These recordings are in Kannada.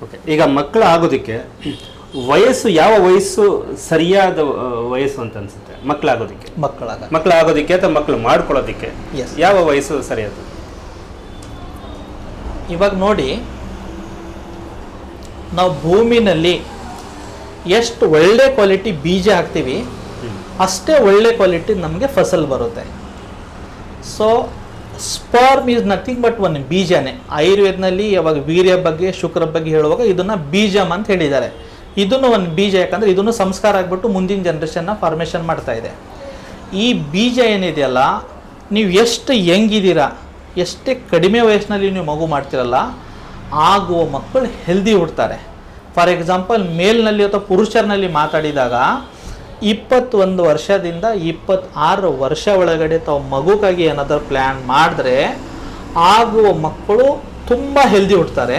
ಓಕೆ, ಈಗ ಮಕ್ಕಳು ಆಗೋದಕ್ಕೆ ವಯಸ್ಸು, ಯಾವ ವಯಸ್ಸು ಸರಿಯಾದ ವಯಸ್ಸು ಅಂತ ಅನ್ಸುತ್ತೆ ಮಕ್ಕಳಾಗೋದಕ್ಕೆ? ಮಕ್ಕಳಾಗೋದಕ್ಕೆ ಅಥವಾ ಮಕ್ಕಳು ಮಾಡ್ಕೊಳ್ಳೋದಕ್ಕೆ ಯಾವ ವಯಸ್ಸು ಸರಿಯಾದ? ಇವಾಗ ನೋಡಿ, ನಾವು ಭೂಮಿನಲ್ಲಿ ಎಷ್ಟು ಒಳ್ಳೆ ಕ್ವಾಲಿಟಿ ಬೀಜ ಹಾಕ್ತೀವಿ ಅಷ್ಟೇ ಒಳ್ಳೆ ಕ್ವಾಲಿಟಿ ನಮಗೆ ಫಸಲ್ ಬರುತ್ತೆ. So sperm is nothing but one ಬೀಜನೇ. ಆಯುರ್ವೇದನಲ್ಲಿ ಯಾವಾಗ ವೀರ್ಯ ಬಗ್ಗೆ ಶುಕ್ರ ಬಗ್ಗೆ ಹೇಳುವಾಗ ಇದನ್ನು ಬೀಜಮ್ ಅಂತ ಹೇಳಿದ್ದಾರೆ. ಇದನ್ನು ಒಂದು ಬೀಜ, ಯಾಕಂದರೆ ಇದನ್ನು ಸಂಸ್ಕಾರ ಆಗಿಬಿಟ್ಟು ಮುಂದಿನ ಜನ್ರೇಷನ್ನ ಫಾರ್ಮೇಷನ್ ಮಾಡ್ತಾ ಇದೆ. ಈ ಬೀಜ ಏನಿದೆಯಲ್ಲ, ನೀವು ಎಷ್ಟು ಹೆಂಗಿದ್ದೀರಾ, ಎಷ್ಟೇ ಕಡಿಮೆ ವಯಸ್ಸಿನಲ್ಲಿ ನೀವು ಮಗು ಮಾಡ್ತಿರಲ್ಲ, ಆಗುವ ಮಕ್ಕಳು ಹೆಲ್ದಿ ಹುಡ್ತಾರೆ. ಫಾರ್ ಎಕ್ಸಾಂಪಲ್, ಮೇಲ್ನಲ್ಲಿ ಅಥವಾ ಪುರುಷರಲ್ಲಿ ಮಾತಾಡಿದಾಗ 21 ವರ್ಷದಿಂದ 26 ವರ್ಷ ಒಳಗಡೆ ತಾವು ಮಗುಗಾಗಿ ಏನಾದರೂ ಪ್ಲ್ಯಾನ್ ಮಾಡಿದ್ರೆ ಆಗುವ ಮಕ್ಕಳು ತುಂಬ ಹೆಲ್ದಿ ಹುಡ್ತಾರೆ.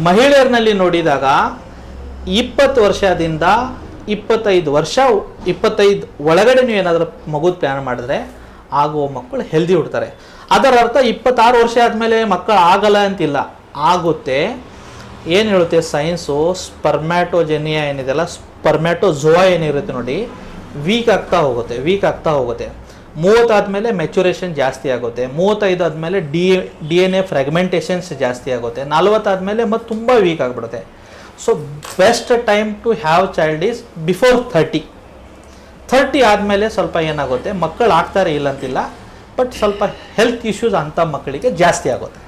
ಮಹಿಳೆಯರಲ್ಲಿ ನೋಡಿದಾಗ 20 ವರ್ಷದಿಂದ 25 ಒಳಗಡೆ ನೀವು ಏನಾದರೂ ಮಗುದ ಪ್ಲ್ಯಾನ್ ಮಾಡಿದ್ರೆ ಆಗುವ ಮಕ್ಕಳು ಹೆಲ್ದಿ ಹುಡ್ತಾರೆ. ಅದರ ಅರ್ಥ 26 ವರ್ಷ ಆದಮೇಲೆ ಮಕ್ಕಳು ಆಗಲ್ಲ ಅಂತಿಲ್ಲ, ಆಗುತ್ತೆ. ಏನು ಹೇಳುತ್ತೆ ಸೈನ್ಸು, ಸ್ಪರ್ಮ್ಯಾಟೋಜೆನಿಯಾ ಏನಿದೆಲ್ಲ, ಸ್ಪರ್ಮ್ಯಾಟೋಜೋವಾ ಏನಿರುತ್ತೆ ನೋಡಿ, ವೀಕ್ ಆಗ್ತಾ ಹೋಗುತ್ತೆ. 30 ಆದಮೇಲೆ ಮೆಚುರೇಷನ್ ಜಾಸ್ತಿ ಆಗುತ್ತೆ. 35 ಆದಮೇಲೆ DNA ಫ್ರಾಗ್ಮೆಂಟೇಷನ್ಸ್ ಜಾಸ್ತಿ ಆಗುತ್ತೆ. 40 ಆದಮೇಲೆ ಮತ್ತು ತುಂಬ ವೀಕ್ ಆಗಿಬಿಡುತ್ತೆ. So best time to have child is before 30 ಆದಮೇಲೆ ಸ್ವಲ್ಪ ಏನಾಗುತ್ತೆ, ಮಕ್ಕಳು ಆಗ್ತಾರೆ ಇಲ್ಲ ಅಂತಿಲ್ಲ, ಬಟ್ ಸ್ವಲ್ಪ ಹೆಲ್ತ್ ಇಶ್ಯೂಸ್ ಅಂಥ ಮಕ್ಕಳಿಗೆ ಜಾಸ್ತಿ ಆಗುತ್ತೆ.